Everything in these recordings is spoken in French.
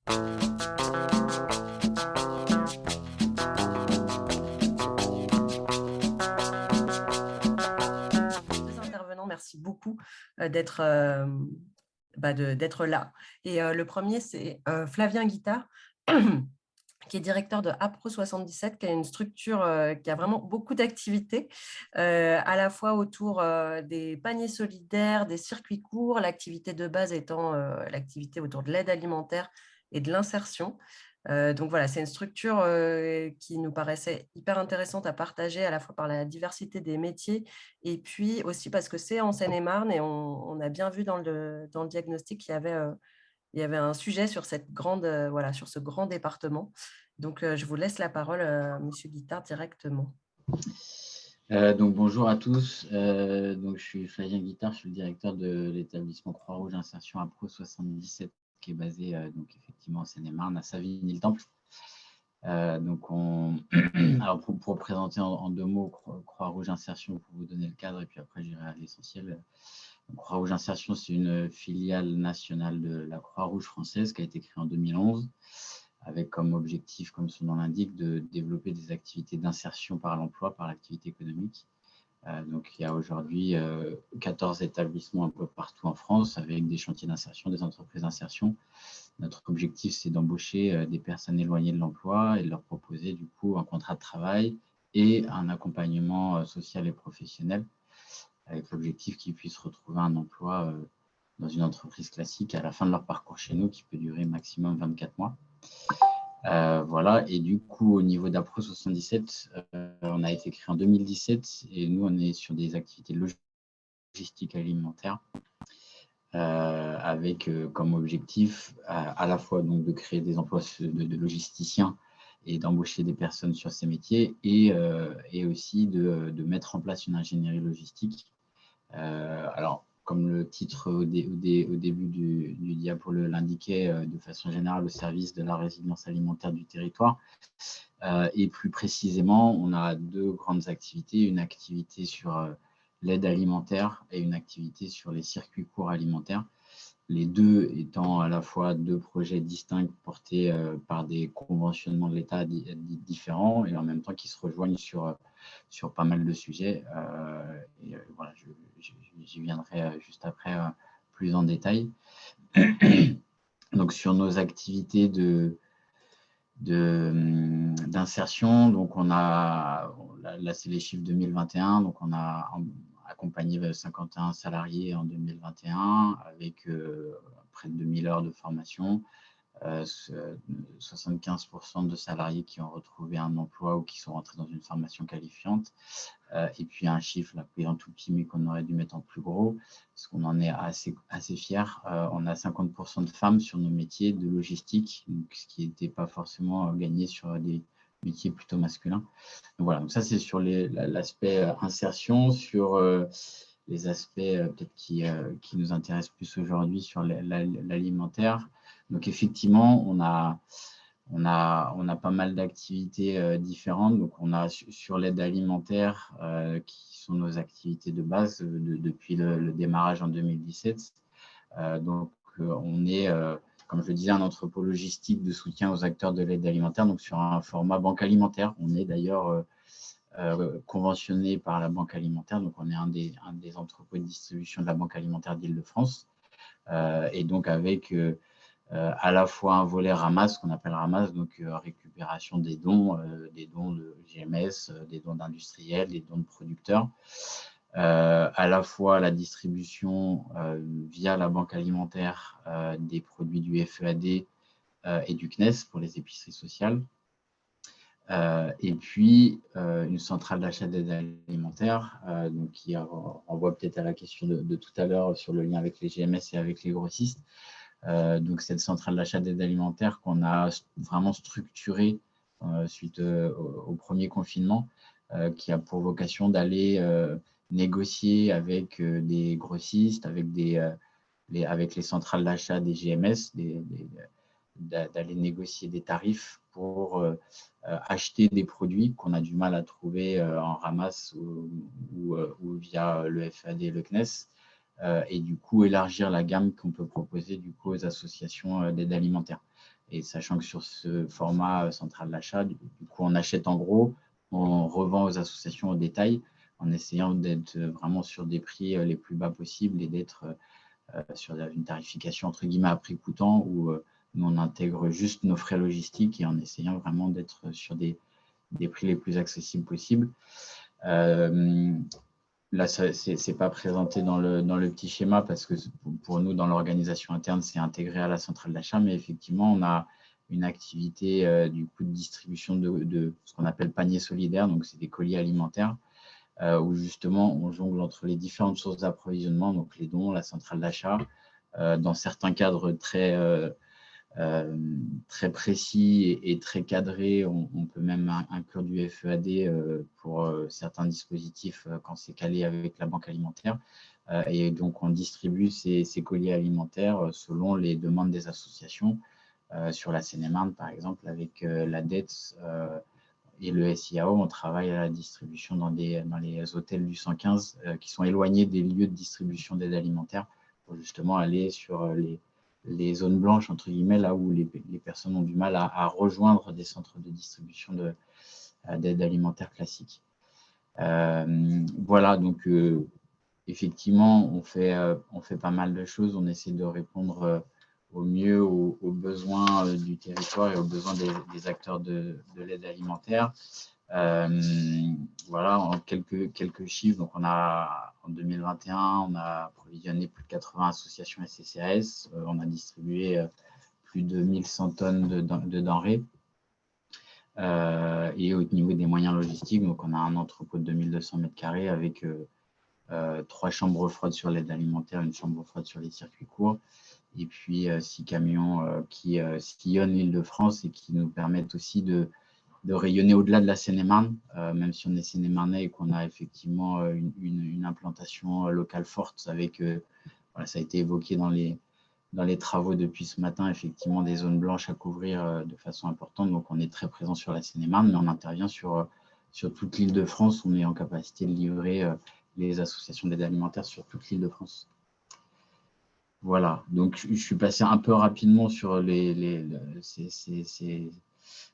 Deux intervenants, merci beaucoup d'être d'être là. Et le premier, c'est Flavien Guittard, qui est directeur de APRO 77, qui est une structure qui a vraiment beaucoup d'activités, à la fois autour des paniers solidaires, des circuits courts, l'activité de base étant l'activité autour de l'aide alimentaire et de l'insertion. Donc voilà, c'est une structure qui nous paraissait hyper intéressante à partager, à la fois par la diversité des métiers et puis aussi parce que c'est en Seine-et-Marne et on a bien vu dans le diagnostic qu'il y avait un sujet sur cette grande, voilà, sur ce grand département. Donc, je vous laisse la parole, Monsieur Guittard, directement. Donc bonjour à tous. Donc je suis Flavien Guittard, je suis le directeur de l'établissement Croix-Rouge Insertion APRO 77, qui est basé donc effectivement en Seine-et-Marne, à Savigny-le-Temple. Alors pour présenter en deux mots Croix-Rouge Insertion, pour vous donner le cadre, et puis après j'irai à l'essentiel. Croix-Rouge Insertion, c'est une filiale nationale de la Croix-Rouge française qui a été créée en 2011, avec comme objectif, comme son nom l'indique, de développer des activités d'insertion par l'emploi, par l'activité économique. Donc, il y a aujourd'hui 14 établissements un peu partout en France, avec des chantiers d'insertion, des entreprises d'insertion. Notre objectif, c'est d'embaucher des personnes éloignées de l'emploi et de leur proposer du coup un contrat de travail et un accompagnement social et professionnel, avec l'objectif qu'ils puissent retrouver un emploi dans une entreprise classique à la fin de leur parcours chez nous, qui peut durer maximum 24 mois. Voilà, et du coup, au niveau d'APRO 77, on a été créé en 2017 et nous, on est sur des activités de logistique alimentaire avec comme objectif à la fois donc, de créer des emplois de logisticiens et d'embaucher des personnes sur ces métiers et aussi de mettre en place une ingénierie logistique. Alors, comme le titre au début du diapo l'indiquait, de façon générale, au service de la résilience alimentaire du territoire. Et plus précisément, on a deux grandes activités, une activité sur l'aide alimentaire et une activité sur les circuits courts alimentaires. Les deux étant à la fois deux projets distincts portés par des conventionnements de l'État différents et en même temps qui se rejoignent sur pas mal de sujets. Voilà, j'y viendrai juste après plus en détail. Donc, sur nos activités d'insertion, donc on a, là c'est les chiffres 2021, donc on a accompagné 51 salariés en 2021 avec près de 2000 heures de formation, 75% de salariés qui ont retrouvé un emploi ou qui sont rentrés dans une formation qualifiante, et puis un chiffre là, qui est un tout petit mais qu'on aurait dû mettre en plus gros, parce qu'on en est assez fiers. On a 50% de femmes sur nos métiers de logistique, donc, ce qui n'était pas forcément gagné sur des métiers plutôt masculins. Donc voilà, donc ça c'est sur l'aspect insertion, sur les aspects peut-être qui nous intéressent plus aujourd'hui sur l'alimentaire. Donc effectivement, on a pas mal d'activités différentes. Donc on a sur l'aide alimentaire qui sont nos activités de base depuis le démarrage en 2017. On est, comme je le disais, un entrepôt logistique de soutien aux acteurs de l'aide alimentaire, donc sur un format banque alimentaire. On est d'ailleurs conventionné par la Banque alimentaire, donc on est un des entrepôts de distribution de la Banque alimentaire d'Île-de-France, et donc avec à la fois un volet ramasse, qu'on appelle ramasse, donc récupération des dons de GMS, des dons d'industriels, des dons de producteurs, à la fois la distribution via la Banque alimentaire des produits du FEAD et du CNES pour les épiceries sociales, et puis une centrale d'achat d'aide alimentaire, donc qui renvoie peut-être à la question de tout à l'heure sur le lien avec les GMS et avec les grossistes. Donc cette centrale d'achat d'aide alimentaire qu'on a vraiment structurée suite au premier confinement, qui a pour vocation d'aller négocier avec des grossistes, avec les centrales d'achat des GMS, d'aller négocier des tarifs pour acheter des produits qu'on a du mal à trouver en ramasse ou via le FAD et le CNES, et du coup élargir la gamme qu'on peut proposer du coup aux associations d'aide alimentaire. Et sachant que sur ce format central d'achat, du coup, on achète en gros, on revend aux associations au détail, en essayant d'être vraiment sur des prix les plus bas possibles et d'être sur une tarification entre guillemets à prix coûtant, où nous, on intègre juste nos frais logistiques et en essayant vraiment d'être sur des prix les plus accessibles possibles. Là, ce n'est pas présenté dans le petit schéma parce que pour nous, dans l'organisation interne, c'est intégré à la centrale d'achat, mais effectivement, on a une activité du coup de distribution de ce qu'on appelle panier solidaire, donc c'est des colis alimentaires, où justement, on jongle entre les différentes sources d'approvisionnement, donc les dons, la centrale d'achat, dans certains cadres très précis et très cadré. On peut même inclure du FEAD pour certains dispositifs quand c'est calé avec la banque alimentaire. Et donc, on distribue ces colis alimentaires selon les demandes des associations. Sur la Seine-et-Marne, par exemple, avec la DETS et le SIAO, on travaille à la distribution dans les hôtels du 115 qui sont éloignés des lieux de distribution d'aide alimentaire pour justement aller sur les zones blanches, entre guillemets, là où les personnes ont du mal à rejoindre des centres de distribution d'aide alimentaire classique. Voilà, donc effectivement, on fait pas mal de choses. On essaie de répondre au mieux aux besoins du territoire et aux besoins des acteurs de l'aide alimentaire. Voilà, en quelques chiffres. Donc, en 2021, on a approvisionné plus de 80 associations SCCAS. On a distribué plus de 1100 tonnes de denrées. Et au niveau des moyens logistiques, donc on a un entrepôt de 2200 mètres carrés avec 3 chambres froides sur l'aide alimentaire, une chambre froide sur les circuits courts, et puis 6 camions qui sillonnent l'Île-de-France et qui nous permettent aussi de rayonner au-delà de la Seine-et-Marne, même si on est Seine-et-Marnais et qu'on a effectivement une implantation locale forte avec, voilà, ça a été évoqué dans les travaux depuis ce matin, effectivement des zones blanches à couvrir de façon importante. Donc, on est très présent sur la Seine-et-Marne, mais on intervient sur toute l'Île-de-France. On est en capacité de livrer les associations d'aide alimentaire sur toute l'Île-de-France. Voilà, donc je suis passé un peu rapidement sur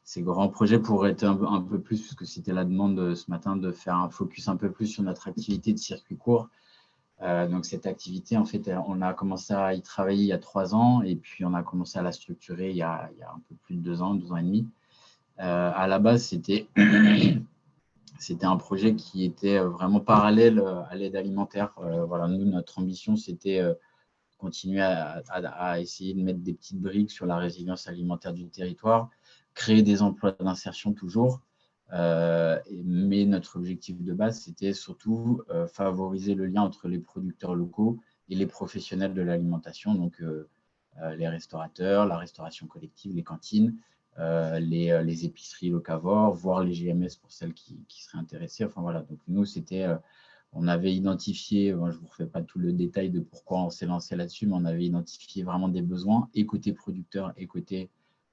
ces grands projets pour être un peu plus, puisque c'était la demande ce matin, de faire un focus un peu plus sur notre activité de circuit court. Donc, cette activité, en fait, on a commencé à y travailler il y a 3 ans et puis on a commencé à la structurer il y a un peu plus de 2 ans et demi. À la base, c'était un projet qui était vraiment parallèle à l'aide alimentaire. Voilà, nous, notre ambition, c'était continuer à essayer de mettre des petites briques sur la résilience alimentaire du territoire, créer des emplois d'insertion toujours. Mais notre objectif de base, c'était surtout favoriser le lien entre les producteurs locaux et les professionnels de l'alimentation, donc les restaurateurs, la restauration collective, les cantines, les épiceries locavores, voire les GMS pour celles qui seraient intéressées. Enfin voilà, donc nous, on avait identifié, je ne vous refais pas tout le détail de pourquoi on s'est lancé là-dessus, mais on avait identifié vraiment des besoins, et côté producteurs, et côté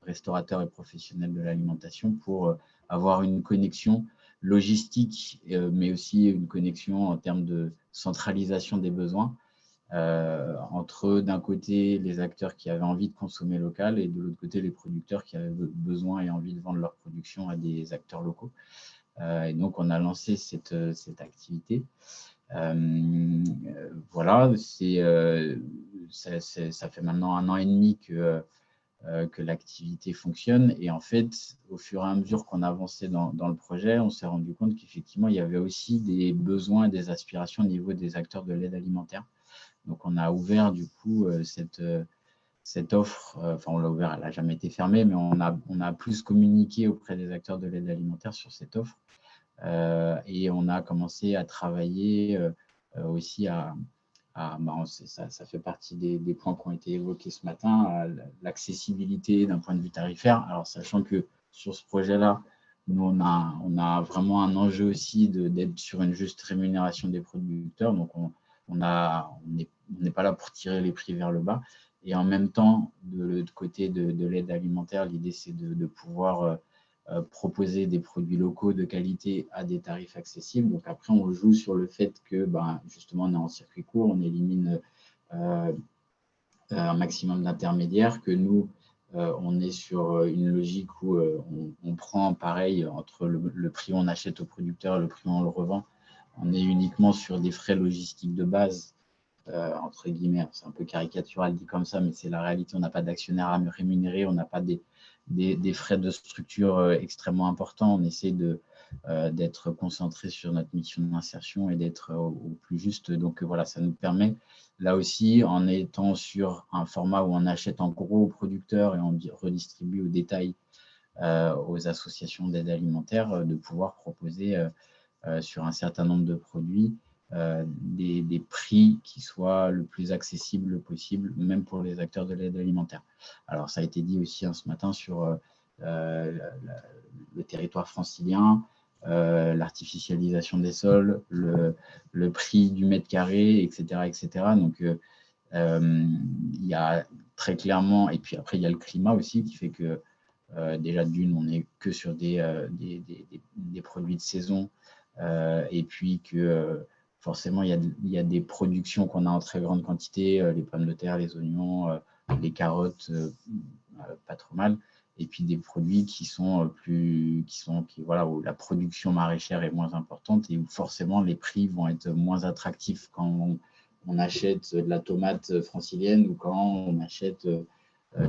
restaurateurs et professionnels de l'alimentation, pour avoir une connexion logistique, mais aussi une connexion en termes de centralisation des besoins entre, d'un côté, les acteurs qui avaient envie de consommer local et de l'autre côté, les producteurs qui avaient besoin et envie de vendre leur production à des acteurs locaux. Et donc, on a lancé cette activité. Voilà, ça fait maintenant 1 an et demi que l'activité fonctionne. Et en fait, au fur et à mesure qu'on avançait dans le projet, on s'est rendu compte qu'effectivement, il y avait aussi des besoins et des aspirations au niveau des acteurs de l'aide alimentaire. Donc, on a ouvert du coup cette offre, enfin on l'a ouvert, elle n'a jamais été fermée, mais on a plus communiqué auprès des acteurs de l'aide alimentaire sur cette offre. Et on a commencé à travailler aussi ça fait partie des points qui ont été évoqués ce matin, à l'accessibilité d'un point de vue tarifaire. Alors, sachant que sur ce projet-là, nous, on a vraiment un enjeu aussi d'être sur une juste rémunération des producteurs. Donc, on n'est pas là pour tirer les prix vers le bas. Et en même temps, de l'autre côté de l'aide alimentaire, l'idée, c'est de pouvoir proposer des produits locaux de qualité à des tarifs accessibles. Donc après, on joue sur le fait que justement, on est en circuit court, on élimine un maximum d'intermédiaires, que nous, on est sur une logique où on prend pareil entre le prix où on achète au producteur et le prix où on le revend. On est uniquement sur des frais logistiques de base, entre guillemets. C'est un peu caricatural dit comme ça, mais c'est la réalité. On n'a pas d'actionnaire à rémunérer, on n'a pas des frais de structure extrêmement importants. On essaie d'être concentré sur notre mission d'insertion et d'être au plus juste. Donc voilà, ça nous permet, là aussi, en étant sur un format où on achète en gros aux producteurs et on redistribue au détail aux associations d'aide alimentaire, de pouvoir proposer sur un certain nombre de produits des prix qui soient le plus accessibles possible, même pour les acteurs de l'aide alimentaire. Alors, ça a été dit aussi ce matin sur le territoire francilien, l'artificialisation des sols, le prix du mètre carré, etc. etc. Donc, il y a très clairement, et puis après, il y a le climat aussi qui fait que déjà d'une, on n'est que sur des produits de saison, et puis que forcément, il y a des productions qu'on a en très grande quantité, les pommes de terre, les oignons, les carottes, pas trop mal, et puis des produits voilà, où la production maraîchère est moins importante et où forcément les prix vont être moins attractifs quand on achète de la tomate francilienne ou quand on achète de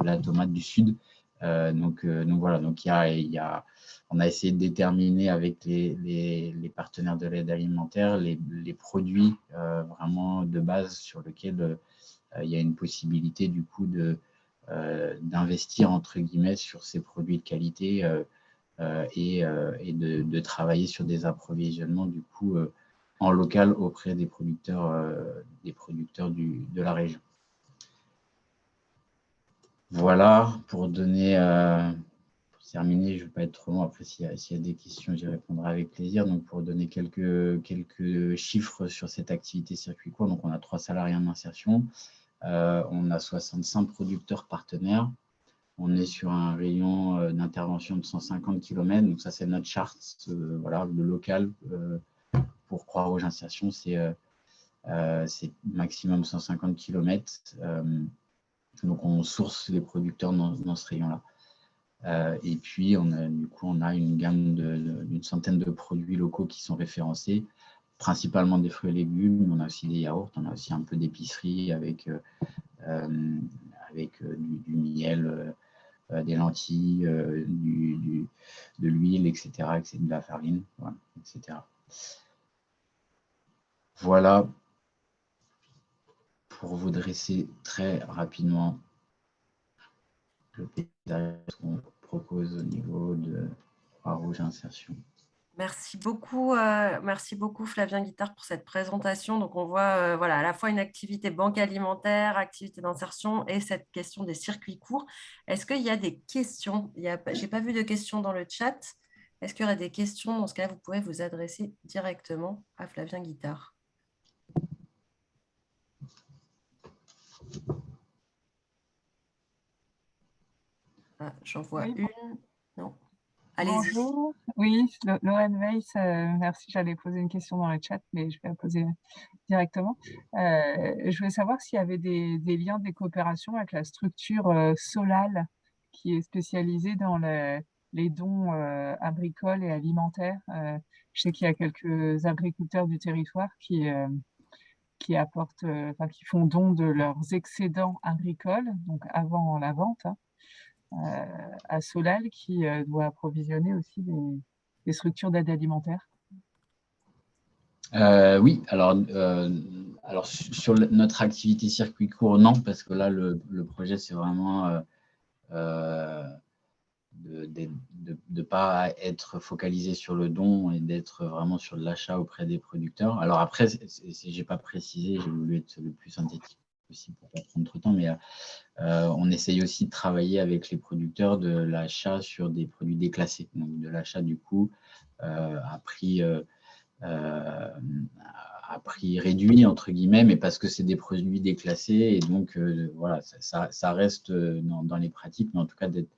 la tomate du Sud. Donc voilà, donc on a essayé de déterminer avec les partenaires de l'aide alimentaire les produits vraiment de base sur lesquels il y a une possibilité du coup d'investir entre guillemets sur ces produits de qualité et de travailler sur des approvisionnements du coup en local auprès des producteurs de la région. Voilà, pour terminer, je ne vais pas être trop long. Après, s'il y a des questions, j'y répondrai avec plaisir. Donc, pour donner quelques chiffres sur cette activité circuit court, donc on a 3 salariés en insertion, on a 65 producteurs partenaires, on est sur un rayon d'intervention de 150 km. Donc, ça, c'est notre charte. Voilà, le local pour Croix-Rouge Insertion, c'est maximum 150 km. Donc, on source les producteurs dans ce rayon-là. Et puis, on a une gamme d'une centaine de produits locaux qui sont référencés, principalement des fruits et légumes. On a aussi des yaourts, on a aussi un peu d'épicerie avec du miel, des lentilles, de l'huile, etc., de la farine, voilà, etc. Voilà pour vous dresser très rapidement le paysage qu'on propose au niveau de Croix-Rouge Insertion. Merci beaucoup Flavien Guittard pour cette présentation. Donc on voit voilà, à la fois une activité banque alimentaire, activité d'insertion et cette question des circuits courts. Est-ce qu'il y a des questions? Je n'ai pas vu de questions dans le chat. Est-ce qu'il y aurait des questions? Dans ce cas, vous pouvez vous adresser directement à Flavien Guittard. Ah, j'en vois une. Non. Allez-y. Bonjour, oui, Lorraine Weiss, merci, j'allais poser une question dans le chat, mais je vais la poser directement. Je voulais savoir s'il y avait des liens, des coopérations avec la structure Solal, qui est spécialisée dans les dons agricoles et alimentaires. Je sais qu'il y a quelques agriculteurs du territoire qui apportent, qui font don de leurs excédents agricoles, donc avant la vente, à Solal, qui doit approvisionner aussi des structures d'aide alimentaire. Oui, alors sur notre activité circuit court, non, parce que là, le projet, c'est vraiment de ne pas être focalisé sur le don et d'être vraiment sur l'achat auprès des producteurs. Alors après, je n'ai pas précisé, j'ai voulu être le plus synthétique possible pour ne pas prendre trop de temps, mais on essaye aussi de travailler avec les producteurs de l'achat sur des produits déclassés, donc de l'achat du coup à prix réduit, entre guillemets, mais parce que c'est des produits déclassés et donc voilà, ça reste dans les pratiques, mais en tout cas d'être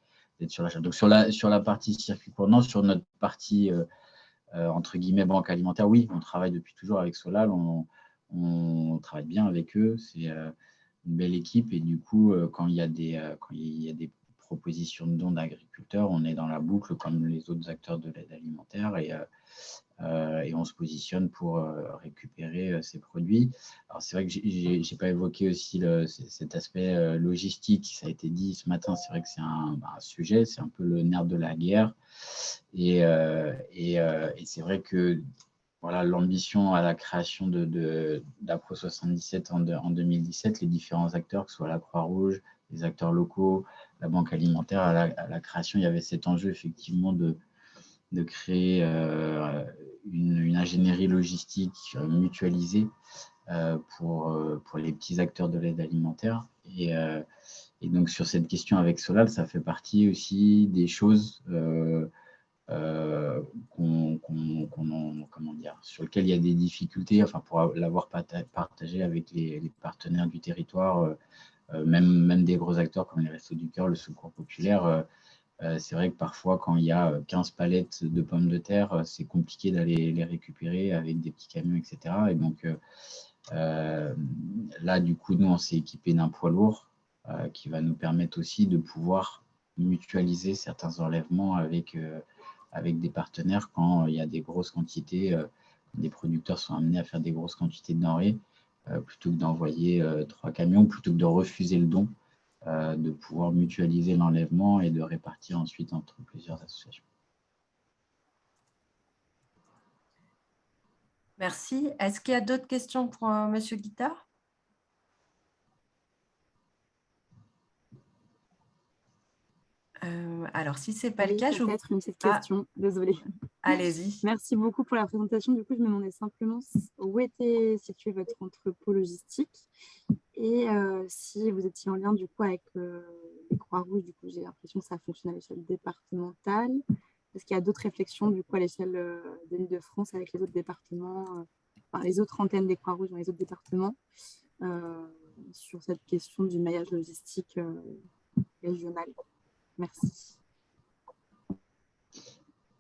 sur l'achat. Donc sur la partie circuit court, non, sur notre partie entre guillemets banque alimentaire, oui, on travaille depuis toujours avec Solal, on travaille bien avec eux, c'est une belle équipe et du coup quand il y a des propositions de dons d'agriculteurs, on est dans la boucle comme les autres acteurs de l'aide alimentaire et on se positionne pour récupérer ces produits. Alors, c'est vrai que je n'ai pas évoqué aussi cet aspect logistique. Ça a été dit ce matin, c'est vrai que c'est un sujet, c'est un peu le nerf de la guerre. Et c'est vrai que voilà, l'ambition à la création d'Appro 77 en 2017, les différents acteurs, que ce soit la Croix-Rouge, les acteurs locaux, la Banque alimentaire, à la création, il y avait cet enjeu effectivement de créer une ingénierie logistique mutualisée pour les petits acteurs de l'aide alimentaire. Et donc, sur cette question avec Solal, ça fait partie aussi des choses sur lesquelles il y a des difficultés, enfin, pour l'avoir partagé avec les partenaires du territoire, même des gros acteurs comme les Restos du Cœur, le Secours populaire. C'est vrai que parfois, quand il y a 15 palettes de pommes de terre, c'est compliqué d'aller les récupérer avec des petits camions, etc. Et donc, là, du coup, nous, on s'est équipé d'un poids lourd qui va nous permettre aussi de pouvoir mutualiser certains enlèvements avec des partenaires quand il y a des grosses quantités, des producteurs sont amenés à faire des grosses quantités de denrées, plutôt que d'envoyer 3 camions, plutôt que de refuser le don. De pouvoir mutualiser l'enlèvement et de répartir ensuite entre plusieurs associations. Merci. Est-ce qu'il y a d'autres questions pour Monsieur Guittard? Alors, si ce n'est pas le cas, je peut-être une petite question, désolée. Allez-y. Merci beaucoup pour la présentation. Du coup, je me demandais simplement où était situé votre entrepôt logistique et si vous étiez en lien du coup avec les Croix-Rouges. Du coup, j'ai l'impression que ça fonctionne à l'échelle départementale. Est-ce qu'il y a d'autres réflexions du coup à l'échelle de l'Île-de-France avec les autres départements, enfin, les autres antennes des Croix-Rouges dans les autres départements sur cette question du maillage logistique régional? Merci.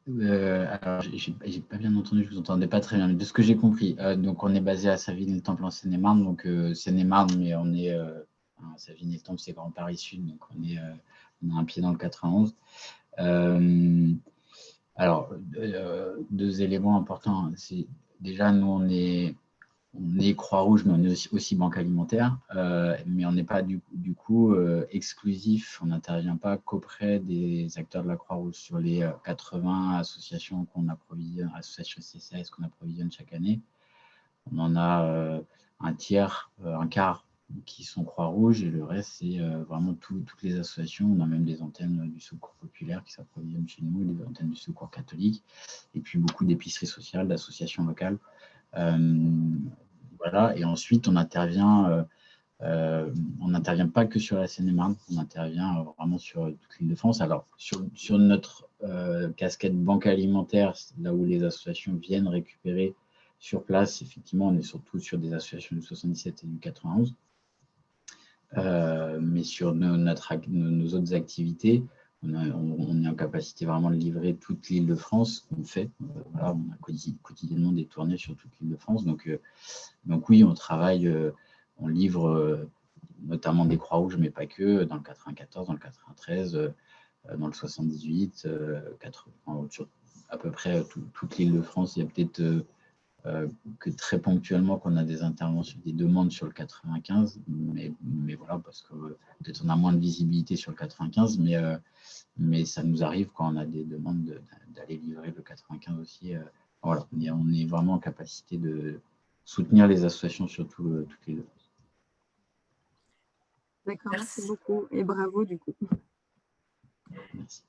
Alors, j'ai pas bien entendu, je vous entendais pas très bien. De ce que j'ai compris, donc on est basé à Savigny-le-Temple en Seine-et-Marne, donc Seine-et-Marne, mais on est Savigny-le-Temple, c'est Grand Paris Sud, donc on a un pied dans le 91. Alors, deux éléments importants. C'est déjà, nous on est Croix-Rouge, mais on est aussi Banque alimentaire, mais on n'est pas du coup exclusif, on n'intervient pas qu'auprès des acteurs de la Croix-Rouge. Sur les 80 associations qu'on approvisionne, associations CCAS qu'on approvisionne chaque année, on en a un quart qui sont Croix-Rouge, et le reste, c'est vraiment toutes les associations. On a même des antennes du Secours populaire qui s'approvisionnent chez nous, des antennes du Secours catholique, et puis beaucoup d'épiceries sociales, d'associations locales. Voilà, et ensuite on n'intervient pas que sur la Seine-et-Marne, on intervient vraiment sur toute l'Île-de-France. Alors sur notre casquette banque alimentaire, là où les associations viennent récupérer sur place, effectivement on est surtout sur des associations du 77 et du 91, mais sur nos autres activités, on est en capacité vraiment de livrer toute l'Île-de-France. On fait, voilà, on a quotidiennement des tournées sur toute l'Île-de-France. Donc oui, on travaille, on livre notamment des Croix-Rouges, mais pas que, dans le 94, dans le 93, dans le 78, sur à peu près toute l'Île-de-France. Il y a peut-être que très ponctuellement qu'on a des interventions, des demandes sur le 95, mais voilà, parce que peut-être on a moins de visibilité sur le 95, mais ça nous arrive quand on a des demandes d'aller livrer le 95 aussi. Voilà, on est vraiment en capacité de soutenir les associations sur toutes les deux. D'accord, merci beaucoup et bravo du coup. Merci.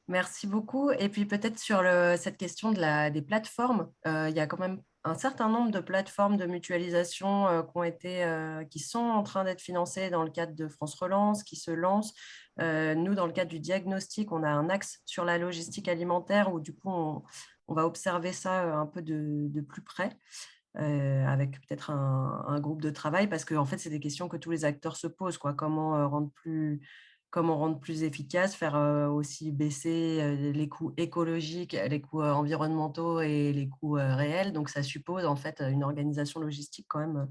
Merci beaucoup. Et puis peut-être sur cette question des plateformes, il y a quand même un certain nombre de plateformes de mutualisation qui sont en train d'être financées dans le cadre de France Relance, qui se lancent. Nous, dans le cadre du diagnostic, on a un axe sur la logistique alimentaire où du coup, on va observer ça un peu de plus près. Avec peut-être un groupe de travail, parce que en fait, c'est des questions que tous les acteurs se posent, quoi. Comment rendre plus efficace, faire aussi baisser les coûts écologiques, les coûts environnementaux et les coûts réels. Donc, ça suppose en fait une organisation logistique quand même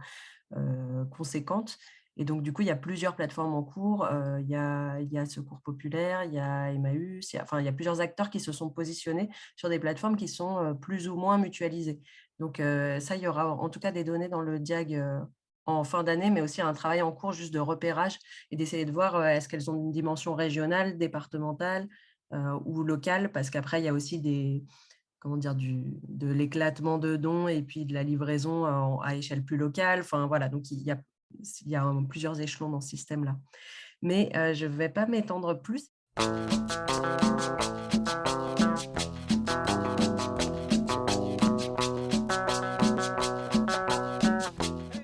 conséquente. Et donc, du coup, il y a plusieurs plateformes en cours. Il y a Secours Populaire, il y a Emmaüs, enfin, il y a plusieurs acteurs qui se sont positionnés sur des plateformes qui sont plus ou moins mutualisées. Donc, ça, il y aura en tout cas des données dans le diag en fin d'année, mais aussi un travail en cours juste de repérage et d'essayer de voir est-ce qu'elles ont une dimension régionale, départementale ou locale, parce qu'après, il y a aussi comment dire, de l'éclatement de dons et puis de la livraison à échelle plus locale. Enfin, voilà, donc il y a plusieurs échelons dans ce système-là. Mais je ne vais pas m'étendre plus.